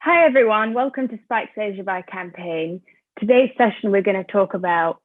Hi everyone, welcome to Spikes Asia by Campaign. Today's session we're going to talk about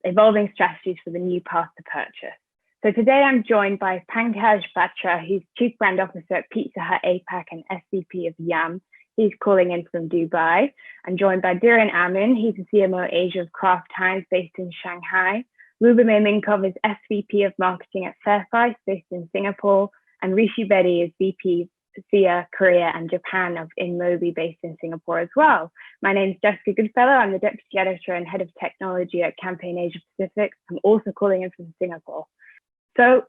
evolving strategies for the new path to purchase. So today I'm joined by Pankaj Batra, who's Chief Brand Officer at Pizza Hut APAC and SVP of Yum. He's calling in from Dubai. I'm joined by Dhiren Amin, he's the CMO Asia of Kraft Heinz based in Shanghai. Lyubomir Minkov is SVP of Marketing at Fairprice based in Singapore. And Rishi Bedi is VP SEA, Korea and Japan of InMobi based in Singapore as well. My name is Jessica Goodfellow. I'm the Deputy Editor and Head of Technology at Campaign Asia Pacific. I'm also calling in from Singapore. So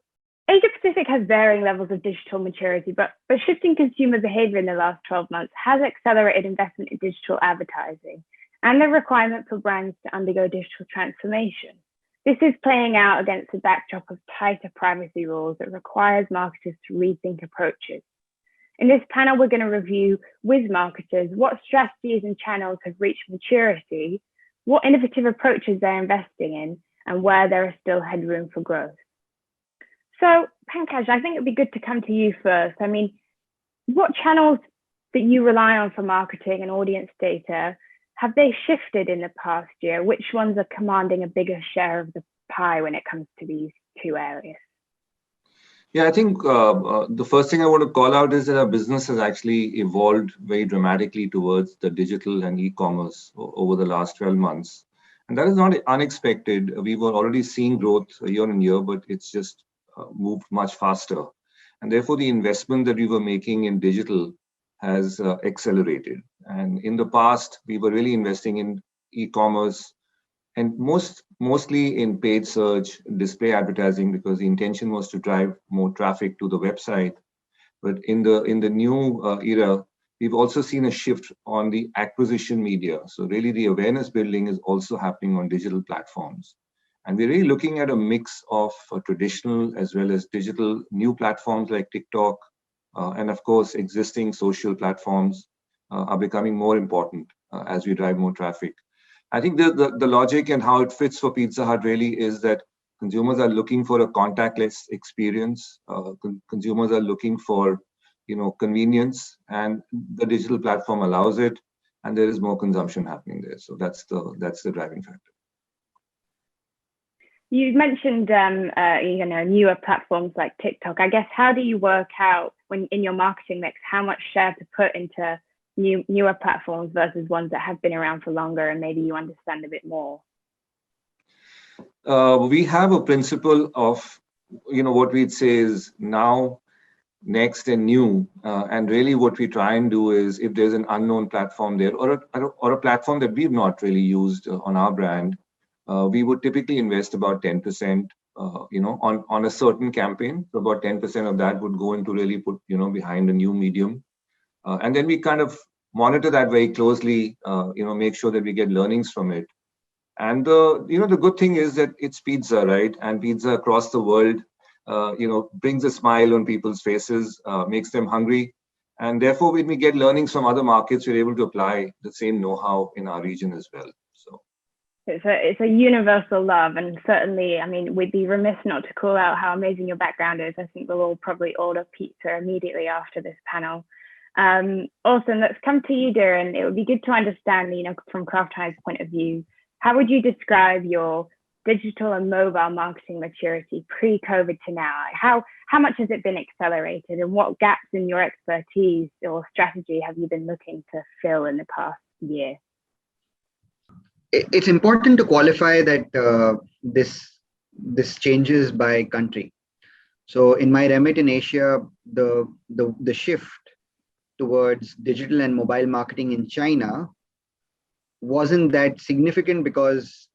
Asia Pacific has varying levels of digital maturity, but shifting consumer behavior in the last 12 months has accelerated investment in digital advertising and the requirement for brands to undergo digital transformation. This is playing out against the backdrop of tighter privacy rules that requires marketers to rethink approaches. In this panel, we're going to review with marketers what strategies and channels have reached maturity, what innovative approaches they're investing in, and where there is still headroom for growth. So, Pankaj, I think it'd be good to come to you first. I mean, what channels that you rely on for marketing and audience data, have they shifted in the past year? Which ones are commanding a bigger share of the pie when it comes to these two areas? Yeah, I think the first thing I want to call out is that our business has actually evolved very dramatically towards the digital and e-commerce over the last 12 months. And that is not unexpected. We were already seeing growth year on year, but it's just moved much faster. And therefore, the investment that we were making in digital has accelerated. And in the past, we were really investing in e-commerce and mostly in paid search, display advertising, because the intention was to drive more traffic to the website. But in the new era, we've also seen a shift on the acquisition media. So really the awareness building is also happening on digital platforms. And we're really looking at a mix of traditional as well as digital new platforms like TikTok. And of course, existing social platforms are becoming more important as we drive more traffic. I think the logic and how it fits for Pizza Hut really is that consumers are looking for a contactless experience. Consumers are looking for, convenience, and the digital platform allows it, and there is more consumption happening there. So that's the driving factor. You mentioned, newer platforms like TikTok. I guess how do you work out when in your marketing mix how much share to put into newer platforms versus ones that have been around for longer and maybe you understand a bit more? We have a principle of, what we'd say is now, next, and new. And really what we try and do is if there's an unknown platform there or a platform that we've not really used on our brand, we would typically invest about 10%, on a certain campaign. So about 10% of that would go into really put, behind a new medium. And then we kind of monitor that very closely, make sure that we get learnings from it. And the good thing is that it's pizza, right? And pizza across the world, brings a smile on people's faces, makes them hungry. And therefore, when we get learnings from other markets, we're able to apply the same know-how in our region as well. So it's a universal love, and certainly, I mean, we'd be remiss not to call out how amazing your background is. I think we'll all probably order pizza immediately after this panel. Awesome. Let's come to you, Dhiren. It would be good to understand, from Kraft Heinz point of view, how would you describe your digital and mobile marketing maturity pre-COVID to now? How much has it been accelerated, and what gaps in your expertise or strategy have you been looking to fill in the past year? It's important to qualify that this changes by country. So in my remit in Asia, the shift towards digital and mobile marketing in China wasn't that significant because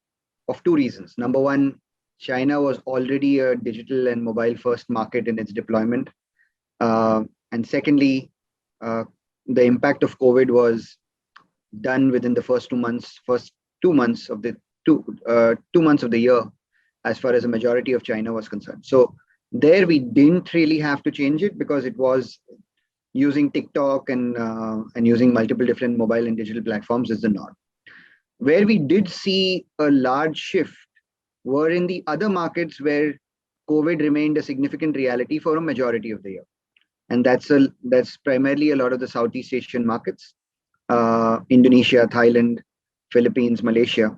of two reasons. Number one, China was already a digital and mobile first market in its deployment. And secondly, the impact of COVID was done within the first 2 months of the year, as far as the majority of China was concerned. So there we didn't really have to change it because it was using TikTok and using multiple different mobile and digital platforms is the norm. Where we did see a large shift were in the other markets where COVID remained a significant reality for a majority of the year. and that's primarily a lot of the Southeast Asian markets, Indonesia, Thailand, Philippines, Malaysia.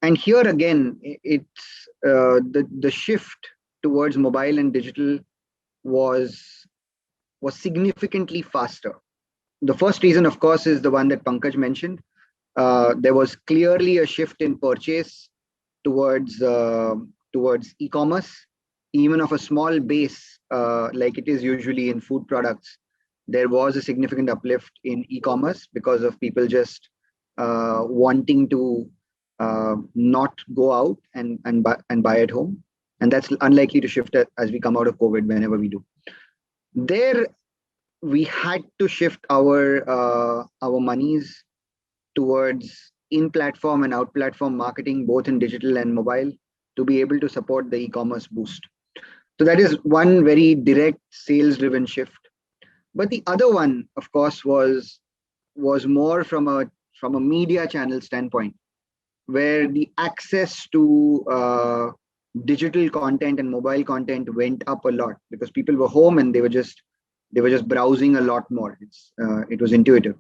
And here again, it's the shift towards mobile and digital was significantly faster. The first reason, of course, is the one that Pankaj mentioned. There was clearly a shift in purchase towards e-commerce, even of a small base, like it is usually in food products. There was a significant uplift in e-commerce because of people just wanting to not go out and buy at home, and that's unlikely to shift as we come out of COVID. Whenever we do, there we had to shift our monies towards in-platform and out-platform marketing, both in digital and mobile, to be able to support the e-commerce boost. So that is one very direct sales-driven shift. But the other one, of course, was more from a media channel standpoint, where the access to digital content and mobile content went up a lot because people were home and they were just browsing a lot more. It was intuitive.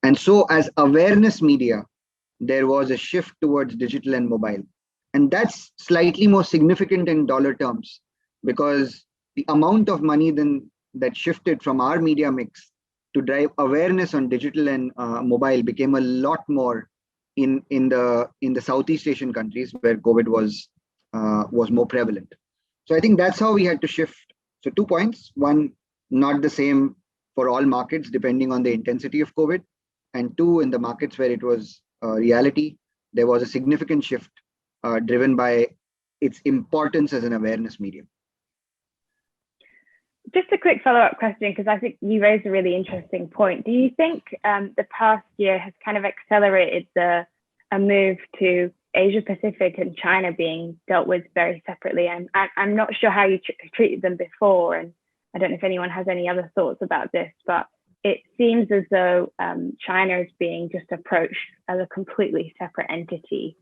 And so as awareness media, there was a shift towards digital and mobile. And that's slightly more significant in dollar terms because the amount of money then that shifted from our media mix to drive awareness on digital and mobile became a lot more in the Southeast Asian countries where COVID was more prevalent. So I think that's how we had to shift. So 2 points. One, not the same for all markets depending on the intensity of COVID. And two, in the markets where it was reality, there was a significant shift driven by its importance as an awareness medium. Just a quick follow-up question, because I think you raised a really interesting point. Do you think the past year has kind of accelerated a move to Asia Pacific and China being dealt with very separately? And I'm not sure how you treated them before, and I don't know if anyone has any other thoughts about this, but it seems as though China is being just approached as a completely separate entity,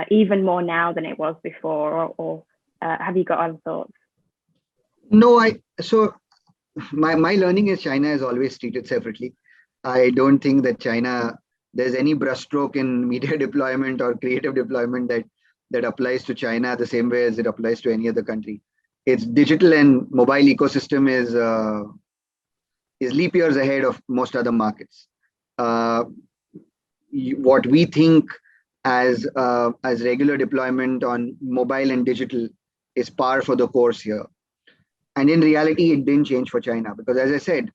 even more now than it was before, or have you got other thoughts? No, so my learning is China is always treated separately. I don't think that China, there's any brushstroke in media deployment or creative deployment that applies to China the same way as it applies to any other country. Its digital and mobile ecosystem is leap years ahead of most other markets. What we think as regular deployment on mobile and digital is par for the course here. And in reality, it didn't change for China because, as I said,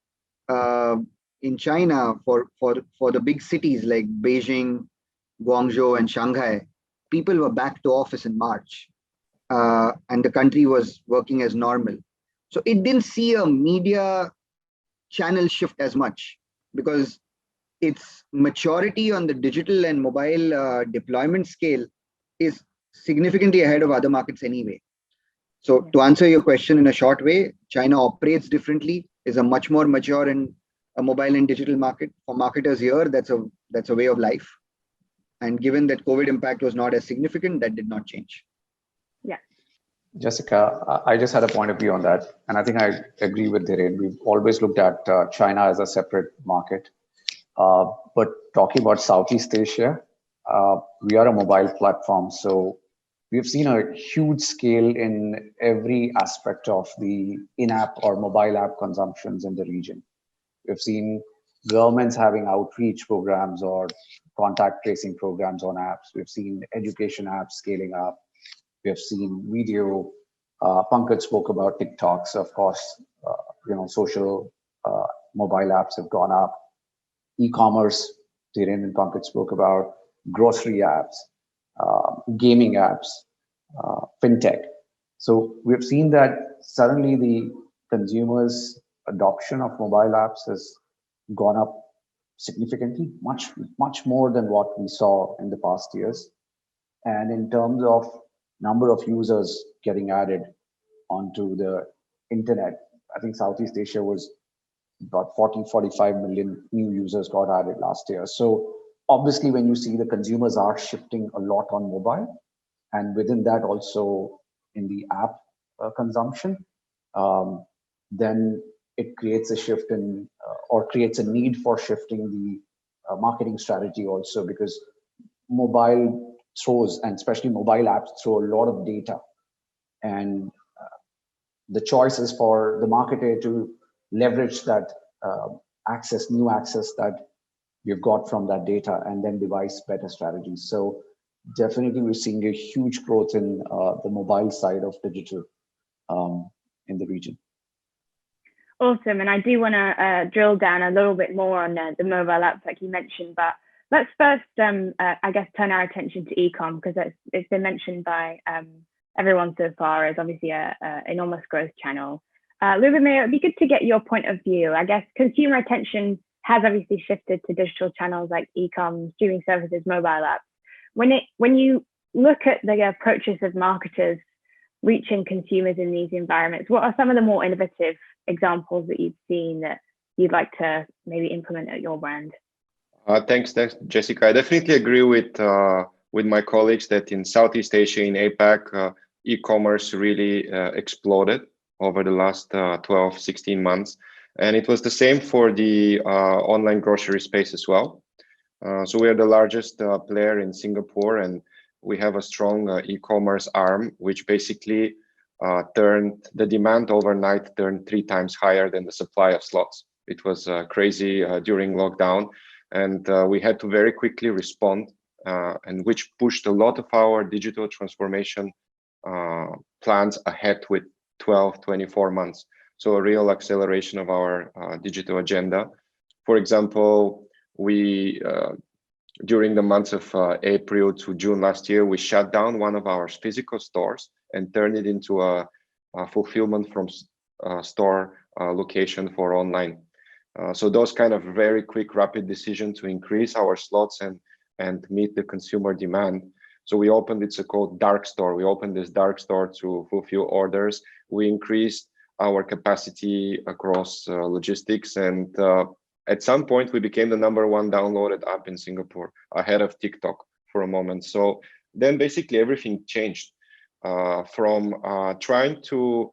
in China, for the big cities like Beijing, Guangzhou, and Shanghai, people were back to office in March, and the country was working as normal. So it didn't see a media channel shift as much because its maturity on the digital and mobile deployment scale is significantly ahead of other markets anyway. So to answer your question in a short way, China operates differently, is a much more mature and a mobile and digital market. For marketers here, that's a way of life. And given that COVID impact was not as significant, that did not change. Yeah. Jessica, I just had a point of view on that. And I think I agree with Dhiren. We've always looked at China as a separate market. But talking about Southeast Asia, we are a mobile platform. So we've seen a huge scale in every aspect of the in-app or mobile app consumptions in the region. We've seen governments having outreach programs or contact tracing programs on apps. We've seen education apps scaling up. We have seen video. Pankaj spoke about TikToks. Of course, social mobile apps have gone up. E-commerce, Dhiren and Pankaj spoke about. Grocery apps, gaming apps, fintech. So we've seen that suddenly the consumers' adoption of mobile apps has gone up significantly, much more than what we saw in the past years. And in terms of number of users getting added onto the internet, I think Southeast Asia was about 45 million new users got added last year. So obviously, when you see the consumers are shifting a lot on mobile, and within that also in the app consumption, then it creates a shift in or creates a need for shifting the marketing strategy also, because mobile throws, and especially mobile apps, throw a lot of data, and the choice is for the marketer to leverage that new access that we've got from that data, and then devise better strategies. So definitely we're seeing a huge growth in the mobile side of digital in the region. Awesome. And I do want to drill down a little bit more on the mobile apps like you mentioned, but let's first, I guess, turn our attention to e-com, because it's been mentioned by everyone so far as obviously an enormous growth channel. Lyubomir, it'd be good to get your point of view. I guess consumer attention has obviously shifted to digital channels like e-com, streaming services, mobile apps. When you look at the approaches of marketers reaching consumers in these environments, what are some of the more innovative examples that you've seen that you'd like to maybe implement at your brand? Thanks, Jessica. I definitely agree with my colleagues that in Southeast Asia, in APAC, e-commerce really exploded over the last 12, 16 months. And it was the same for the online grocery space as well. So we are the largest player in Singapore, and we have a strong e-commerce arm, which basically turned the demand overnight, turned 3 times higher than the supply of slots. It was crazy during lockdown, and we had to very quickly respond, and which pushed a lot of our digital transformation plans ahead with 12, 24 months. So a real acceleration of our digital agenda. For example, we during the months of April to June last year, we shut down one of our physical stores and turned it into a fulfillment from store location for online. So those kind of very quick, rapid decisions to increase our slots and meet the consumer demand. So we opened, it's called dark store. We opened this dark store to fulfill orders. We increased our capacity across logistics, and at some point we became the #1 downloaded app in Singapore, ahead of TikTok for a moment. So then basically everything changed from trying to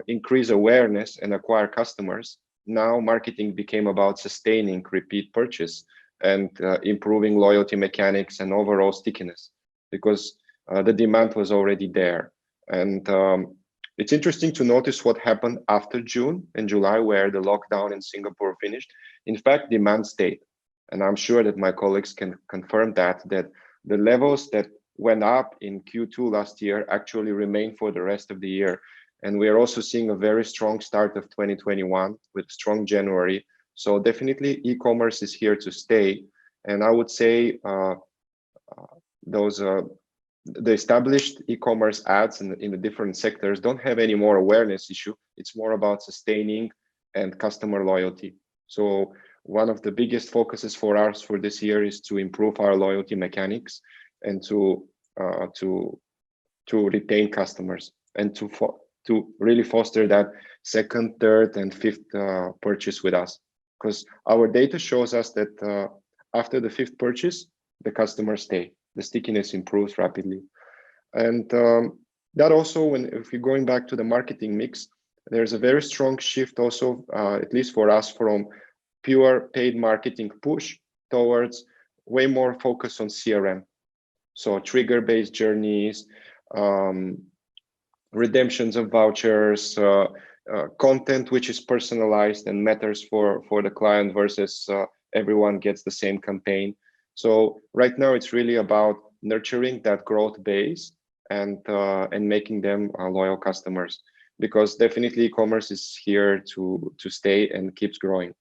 increase awareness and acquire customers. Now marketing became about sustaining repeat purchase and improving loyalty mechanics and overall stickiness, because the demand was already there. And it's interesting to notice what happened after June and July, where the lockdown in Singapore finished. In fact, demand stayed. And I'm sure that my colleagues can confirm that the levels that went up in Q2 last year actually remain for the rest of the year. And we are also seeing a very strong start of 2021 with strong January. So definitely e-commerce is here to stay. And I would say the established e-commerce ads in the different sectors don't have any more awareness issue. It's more about sustaining and customer loyalty. So one of the biggest focuses for us for this year is to improve our loyalty mechanics and to retain customers and to really foster that second, third, and fifth purchase with us. Because our data shows us that after the 5th purchase, the customers stay. The stickiness improves rapidly. And that also, if you're going back to the marketing mix, there's a very strong shift also, at least for us, from pure paid marketing push towards way more focus on CRM. So trigger-based journeys, redemptions of vouchers, content which is personalized and matters for the client versus everyone gets the same campaign. So right now it's really about nurturing that growth base and making them loyal customers, because definitely e-commerce is here to stay and keeps growing.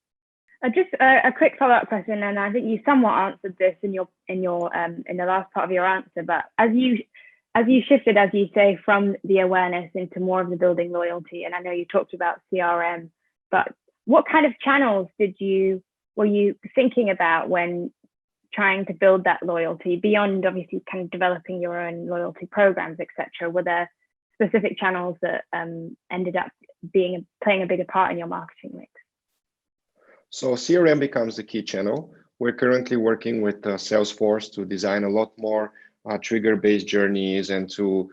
Just a quick follow-up question, and I think you somewhat answered this in the last part of your answer. But as you shifted, as you say, from the awareness into more of the building loyalty, and I know you talked about CRM, but what kind of channels were you thinking about when trying to build that loyalty beyond obviously kind of developing your own loyalty programs, etc.? Were there specific channels that ended up playing a bigger part in your marketing mix? So CRM becomes the key channel. We're currently working with Salesforce to design a lot more trigger-based journeys and to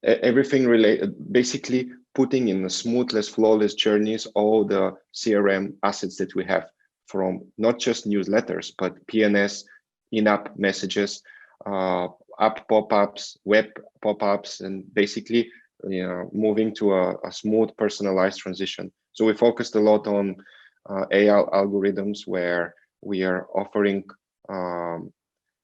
everything related, basically putting in the smoothless, flawless journeys all the CRM assets that we have, from not just newsletters, but PNS, in-app messages, app pop-ups, web pop-ups, and basically moving to a smooth, personalized transition. So we focused a lot on AI algorithms, where we are offering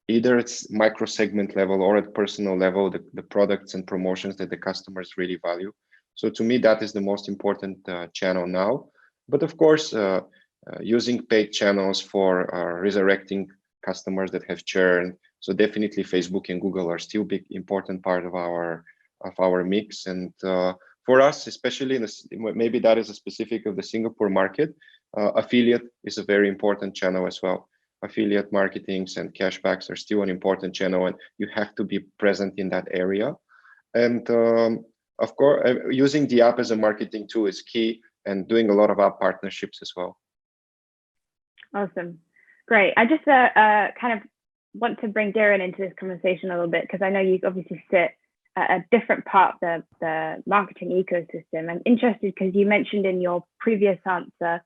either it's micro segment level or at personal level, the products and promotions that the customers really value. So to me, that is the most important channel now. But of course, using paid channels for resurrecting customers that have churned. So definitely Facebook and Google are still big, important part of our mix. And for us, especially maybe that is a specific of the Singapore market, affiliate is a very important channel as well. Affiliate marketings and cashbacks are still an important channel, and you have to be present in that area. And of course, using the app as a marketing tool is key, and doing a lot of app partnerships as well. Awesome. Great. I just kind of want to bring Dhiren into this conversation a little bit, because I know you obviously sit at a different part of the marketing ecosystem. I'm interested because you mentioned in your previous answer,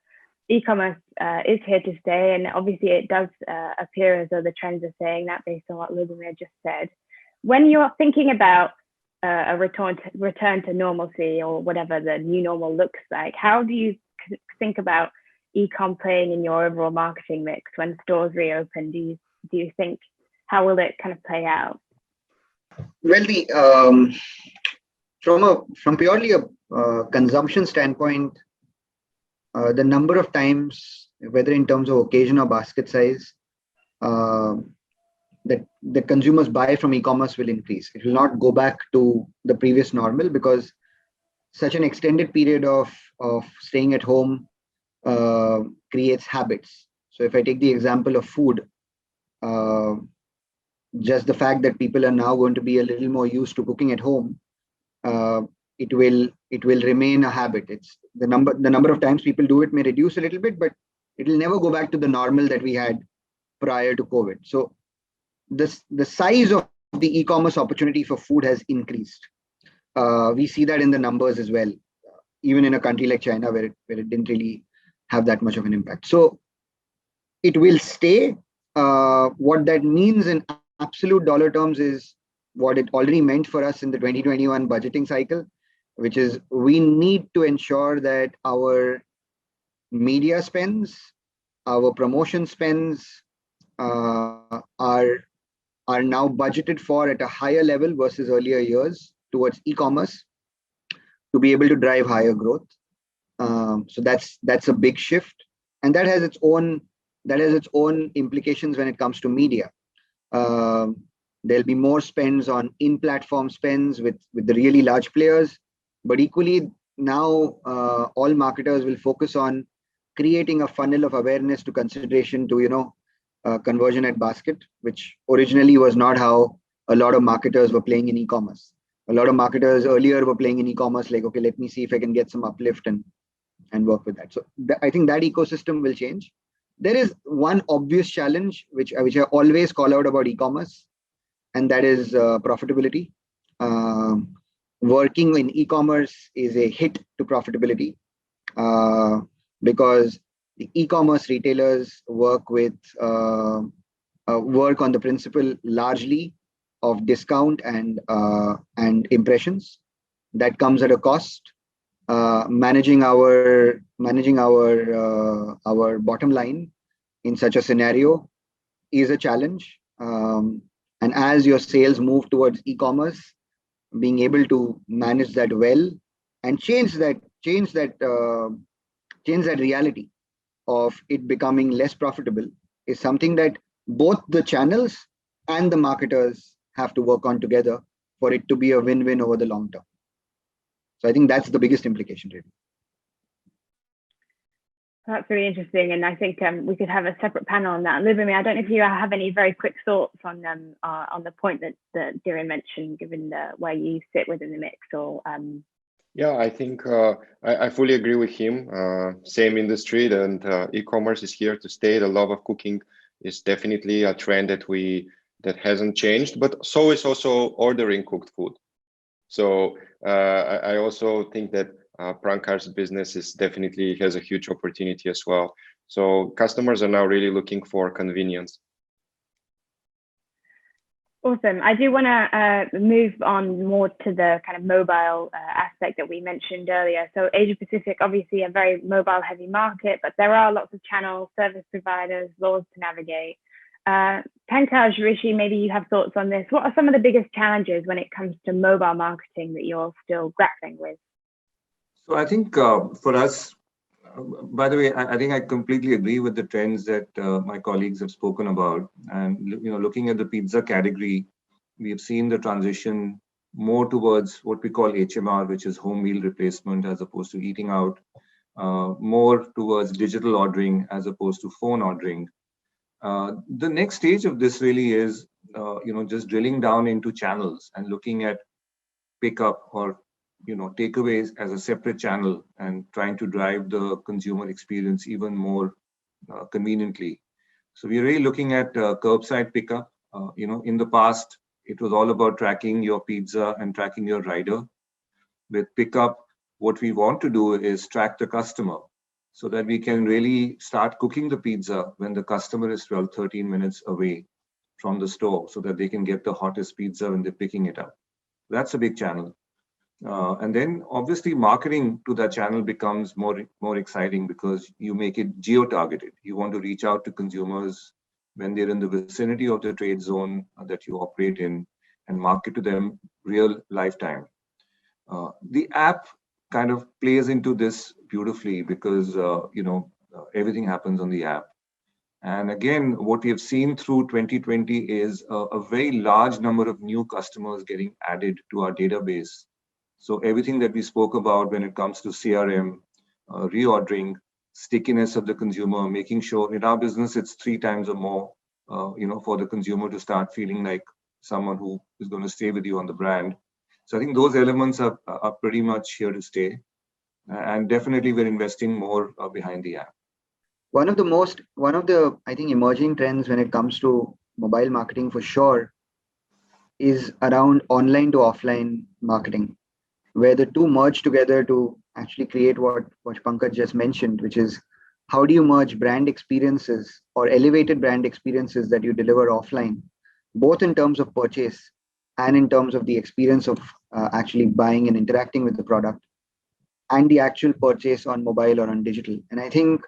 e-commerce is here to stay, and obviously it does appear as though the trends are saying that based on what Lyubomir just said. When you're thinking about a return to normalcy, or whatever the new normal looks like, how do you think about e-com playing in your overall marketing mix when stores reopen? Do you think, how will it kind of play out? Well, from purely a consumption standpoint, the number of times, whether in terms of occasion or basket size, that the consumers buy from e-commerce will increase. It will not go back to the previous normal, because such an extended period of staying at home creates habits. So if I take the example of food, just the fact that people are now going to be a little more used to cooking at home, it will remain a habit. It's the number of times people do it may reduce a little bit, but it will never go back to the normal that we had prior to COVID. So the size of the e-commerce opportunity for food has increased. We see that in the numbers as well, even in a country like China, where it didn't really have that much of an impact. So it will stay. What that means in absolute dollar terms is what it already meant for us in the 2021 budgeting cycle, which is we need to ensure that our media spends, our promotion spends are now budgeted for at a higher level versus earlier years towards e-commerce to be able to drive higher growth. So that's a big shift, and that has its own implications when it comes to media. There'll be more spends on in-platform spends with the really large players, but equally now all marketers will focus on creating a funnel of awareness to consideration to conversion at basket, which originally was not how a lot of marketers were playing in e-commerce. A lot of marketers earlier were playing in e-commerce like, okay, let me see if I can get some uplift and work with that. So I think that ecosystem will change. There is one obvious challenge which I always call out about e-commerce, and that is profitability. Working in e-commerce is a hit to profitability because the e-commerce retailers work on the principle largely of discount and impressions. That comes at a cost. Managing our bottom line in such a scenario is a challenge. And as your sales move towards e-commerce, being able to manage that well and change that reality of it becoming less profitable is something that both the channels and the marketers have to work on together for it to be a win-win over the long term. So I think that's the biggest implication, really. That's really interesting, and I think we could have a separate panel on that. Lyubomir, I don't know if you have any very quick thoughts on the point that Dhiren mentioned, given where you sit within the mix, or. Yeah, I think I fully agree with him. Same industry, and e-commerce is here to stay. The love of cooking is definitely a trend that hasn't changed, but so is also ordering cooked food. So I also think that Prankaj's business is definitely has a huge opportunity as well. So customers are now really looking for convenience. Awesome. I do want to move on more to the kind of mobile aspect that we mentioned earlier. So Asia Pacific, obviously a very mobile heavy market, but there are lots of channels, service providers, laws to navigate. Pankaj, Rishi, maybe you have thoughts on this. What are some of the biggest challenges when it comes to mobile marketing that you're still grappling with? So I think for us, by the way, I think I completely agree with the trends that my colleagues have spoken about. And looking at the pizza category, we have seen the transition more towards what we call HMR, which is home meal replacement, as opposed to eating out, more towards digital ordering as opposed to phone ordering. The next stage of this really is, just drilling down into channels and looking at pickup or takeaways as a separate channel and trying to drive the consumer experience even more conveniently. So we're really looking at curbside pickup. In the past, it was all about tracking your pizza and tracking your rider. With pickup, what we want to do is track the customer so that we can really start cooking the pizza when the customer is 12, 13 minutes away from the store so that they can get the hottest pizza when they're picking it up. That's a big channel. And then obviously marketing to that channel becomes more exciting because you make it geo-targeted. You want to reach out to consumers when they're in the vicinity of the trade zone that you operate in and market to them real lifetime. The app kind of plays into this beautifully because everything happens on the app. And again, what we have seen through 2020 is a very large number of new customers getting added to our database. So everything that we spoke about when it comes to CRM, reordering, stickiness of the consumer, making sure in our business it's 3 times or more, for the consumer to start feeling like someone who is going to stay with you on the brand. So I think those elements are pretty much here to stay, and definitely we're investing more behind the app. One of the I think emerging trends when it comes to mobile marketing for sure is around online to offline marketing, where the two merge together to actually create what Pankaj just mentioned, which is how do you merge brand experiences or elevated brand experiences that you deliver offline, both in terms of purchase and in terms of the experience of actually buying and interacting with the product, and the actual purchase on mobile or on digital. And I think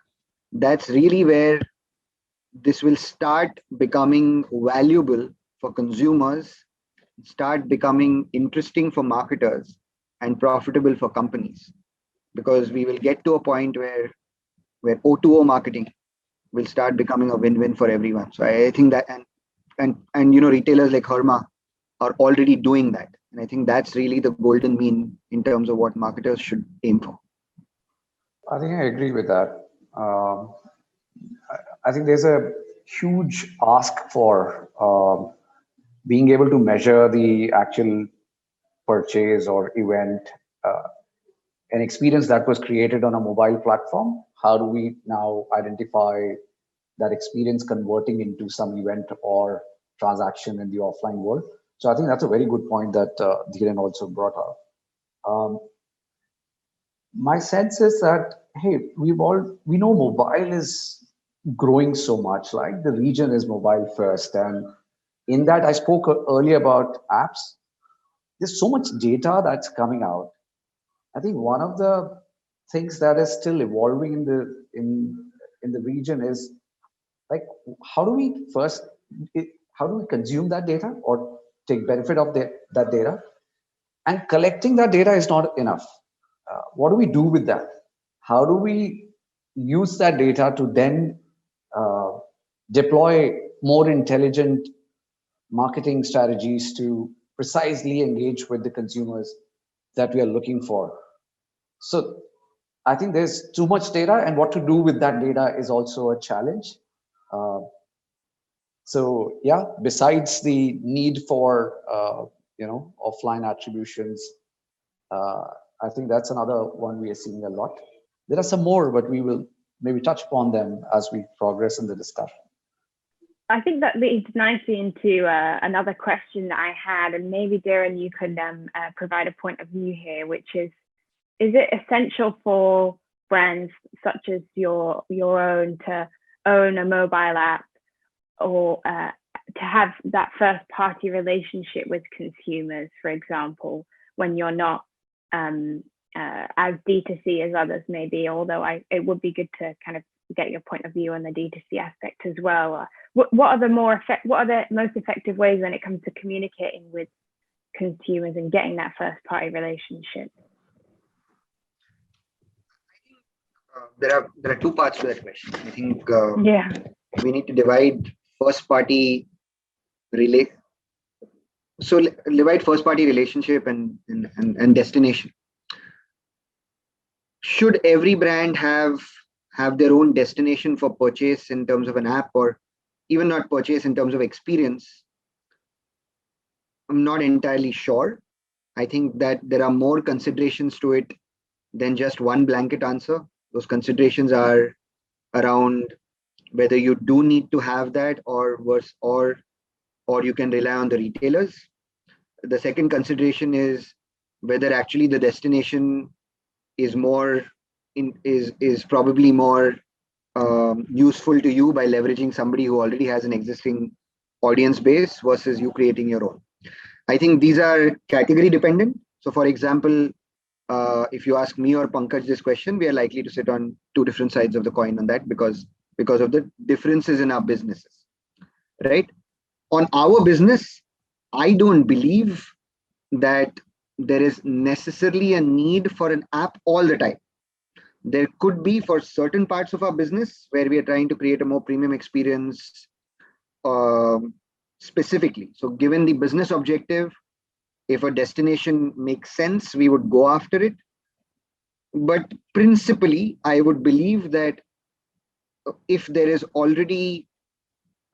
that's really where this will start becoming valuable for consumers, start becoming interesting for marketers, and profitable for companies, because we will get to a point where O2O marketing will start becoming a win-win for everyone. So I think that and retailers like Herma are already doing that, and I think that's really the golden mean in terms of what marketers should aim for. I think I agree with that. I think there's a huge ask for being able to measure the actual purchase or event, an experience that was created on a mobile platform. How do we now identify that experience converting into some event or transaction in the offline world? So I think that's a very good point that Dhiren also brought up. My sense is that, hey, we know mobile is growing so much, like the region is mobile first. And in that, I spoke earlier about apps. There's so much data that's coming out. I think one of the things that is still evolving in the region is like, how do we consume that data or take benefit of that data? And collecting that data is not enough. What do we do with that? How do we use that data to then deploy more intelligent marketing strategies to precisely engage with the consumers that we are looking for? So I think there's too much data, and what to do with that data is also a challenge. So yeah, besides the need for offline attributions, I think that's another one we are seeing a lot. There are some more, but we will maybe touch upon them as we progress in the discussion. I think that leads nicely into another question that I had, and maybe Dhiren, you could provide a point of view here, which is it essential for brands such as your own to own a mobile app or to have that first party relationship with consumers, for example, when you're not as D2C as others may be, although it would be good to kind of get your point of view on the D2C aspect as well. What are the most effective ways when it comes to communicating with consumers and getting that first party relationship? There are two parts to that question. I think we need to divide first party relationship and destination. Should every brand have their own destination for purchase in terms of an app, or even not purchase in terms of experience? I'm not entirely sure. I think that there are more considerations to it than just one blanket answer. Those considerations are around whether you do need to have that or you can rely on the retailers. The second consideration is whether actually the destination is probably more useful to you by leveraging somebody who already has an existing audience base versus you creating your own. I think these are category dependent. So for example, if you ask me or Pankaj this question, we are likely to sit on two different sides of the coin on that because of the differences in our businesses, right? On our business, I don't believe that there is necessarily a need for an app all the time. There could be for certain parts of our business where we are trying to create a more premium experience specifically. So given the business objective, if a destination makes sense, we would go after it. But principally, I would believe that if there is already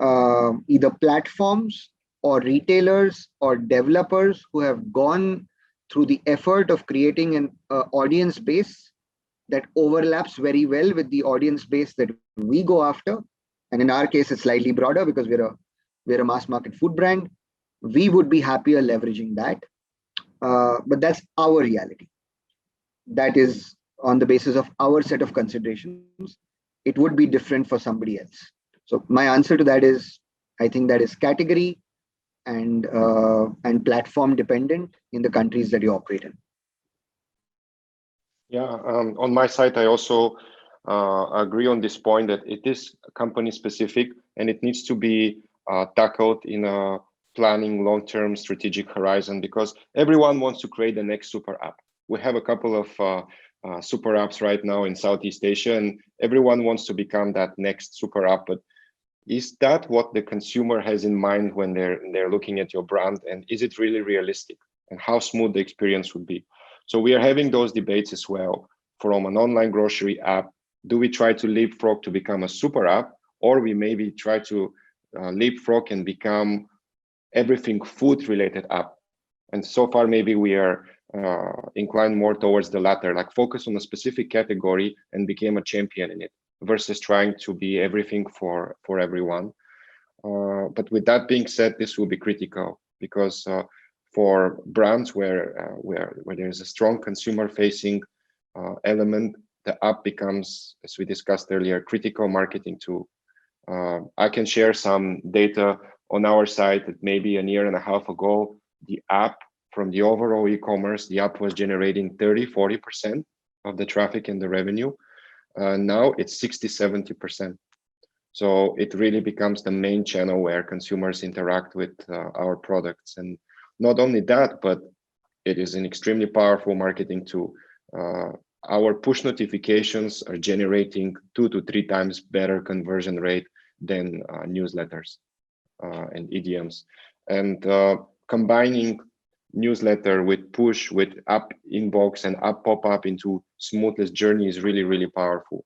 either platforms or retailers or developers who have gone through the effort of creating an audience base that overlaps very well with the audience base that we go after, and in our case, it's slightly broader because we're a mass market food brand, we would be happier leveraging that. But that's our reality. That is on the basis of our set of considerations. It would be different for somebody else. So my answer to that is, I think that is category and platform dependent in the countries that you operate in. Yeah, on my side, I also agree on this point that it is company specific and it needs to be tackled in a planning long-term strategic horizon, because everyone wants to create the next super app. We have a couple of super apps right now in Southeast Asia, and everyone wants to become that next super app. But is that what the consumer has in mind when they're looking at your brand, and is it really realistic, and how smooth the experience would be? So we are having those debates as well. From an online grocery app, do we try to leapfrog to become a super app, or we maybe try to leapfrog and become everything food related app? And so far, maybe we are inclined more towards the latter, like focus on a specific category and became a champion in it, versus trying to be everything for everyone. But with that being said, this will be critical, because for brands where there's a strong consumer facing element, the app becomes, as we discussed earlier, critical marketing tool. I can share some data on our side that maybe a year and a half ago, the app from the overall e-commerce, the app was generating 30-40% of the traffic and the revenue. Now it's 60-70%. So it really becomes the main channel where consumers interact with our products. And not only that, but it is an extremely powerful marketing tool. Our push notifications are generating 2 to 3 times better conversion rate than newsletters and EDMs. And combining newsletter with push, with app inbox and app pop-up into smoothless journey is really, really powerful.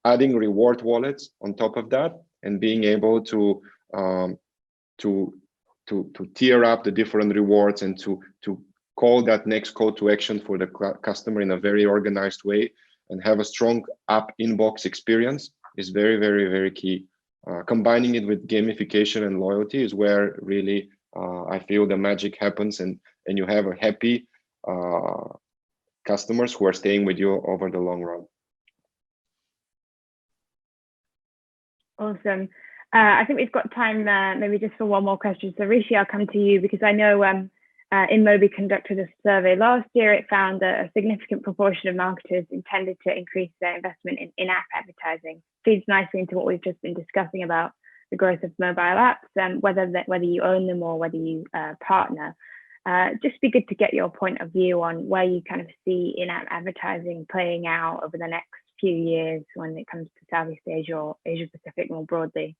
Adding reward wallets on top of that and being able to tier up the different rewards and to call that next call to action for the customer in a very organized way and have a strong app inbox experience is very, very, very key. combining it with gamification and loyalty is where really I feel the magic happens, and you have a happy customers who are staying with you over the long run. Awesome. I think we've got time maybe just for one more question. So Rishi, I'll come to you because I know InMobi conducted a survey last year. It found that a significant proportion of marketers intended to increase their investment in in-app advertising. Feeds nicely into what we've just been discussing about the growth of mobile apps, and whether you own them or whether you partner. Just be good to get your point of view on where you kind of see in-app advertising playing out over the next few years when it comes to Southeast Asia or Asia Pacific more broadly.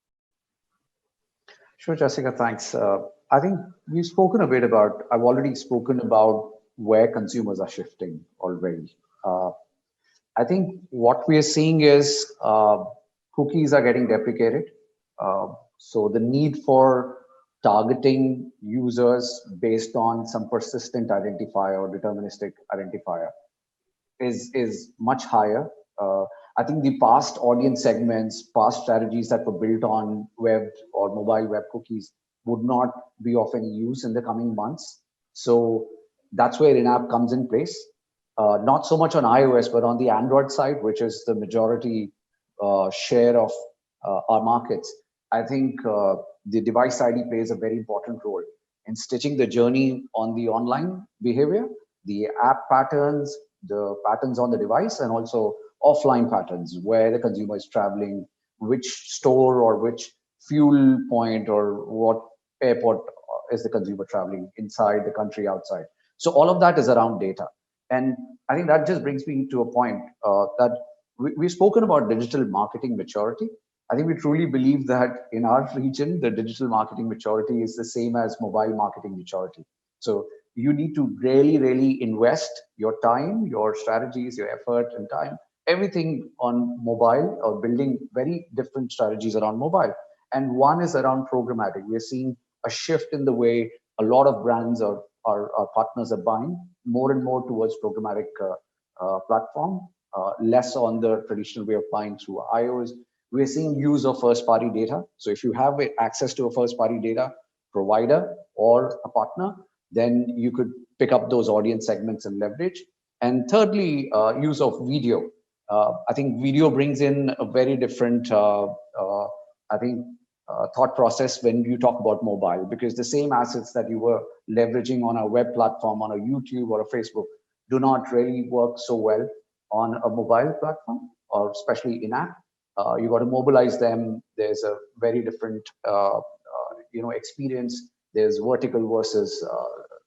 Sure, Jessica, thanks. I think we've spoken a bit about, I've already spoken about where consumers are shifting already. I think what we are seeing is cookies are getting deprecated. So the need for targeting users based on some persistent identifier or deterministic identifier is much higher. I think the past audience segments, past strategies that were built on web or mobile web cookies would not be of any use in the coming months. So that's where in-app comes in place. Not so much on iOS, but on the Android side, which is the majority share of our markets. I think the device ID plays a very important role in stitching the journey on the online behavior, the app patterns, the patterns on the device, and also offline patterns where the consumer is traveling, which store or which fuel point or what airport is the consumer traveling, inside the country, outside. So all of that is around data. And I think that just brings me to a point that we've spoken about digital marketing maturity. I think we truly believe that in our region, the digital marketing maturity is the same as mobile marketing maturity. So you need to really invest your time, your strategies, your effort and time, everything on mobile, or building very different strategies around mobile. And one is around programmatic. We're seeing a shift in the way a lot of brands or our partners are buying more and more towards programmatic platform, less on the traditional way of buying through iOS. We're seeing use of first-party data. So if you have access to a first-party data provider or a partner, then you could pick up those audience segments and leverage. And thirdly, use of video. I think video brings in a very different, thought process when you talk about mobile, because the same assets that you were leveraging on a web platform, on a YouTube or a Facebook, do not really work so well on a mobile platform, or especially in-app. You got to mobilize them. There's a very different, experience. There's vertical versus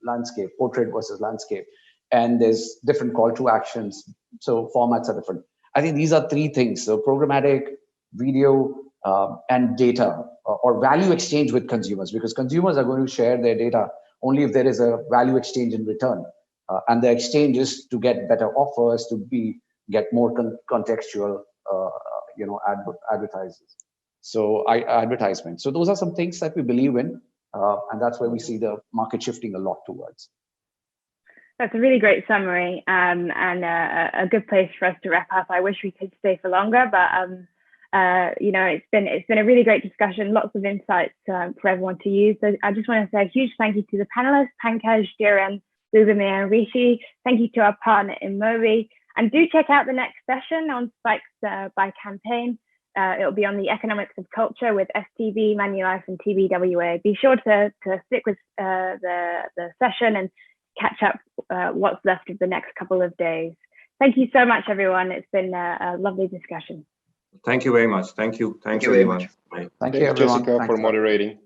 landscape, portrait versus landscape, and there's different call to actions. So formats are different. I think these are three things: so programmatic, video, and data, or value exchange with consumers, because consumers are going to share their data only if there is a value exchange in return, and the exchange is to get better offers, to get more contextual, advertisers. So advertisement. So those are some things that we believe in, and that's where we see the market shifting a lot towards. That's a really great summary, and a good place for us to wrap up. I wish we could stay for longer, but it's been a really great discussion, lots of insights for everyone to use. So I just want to say a huge thank you to the panelists, Pankaj, Dhiren, Lyubomir, and Rishi. Thank you to our partner InMobi, and do check out the next session on Spikes by Campaign. It'll be on the economics of culture with STV, Manulife, and TBWA. Be sure to stick with the session and catch up what's left of the next couple of days. Thank you so much, everyone. It's been a lovely discussion. Thank you very much. Thank you. Thanks, Thank you very everyone. much. Bye. Thank you, everyone. Jessica, for moderating.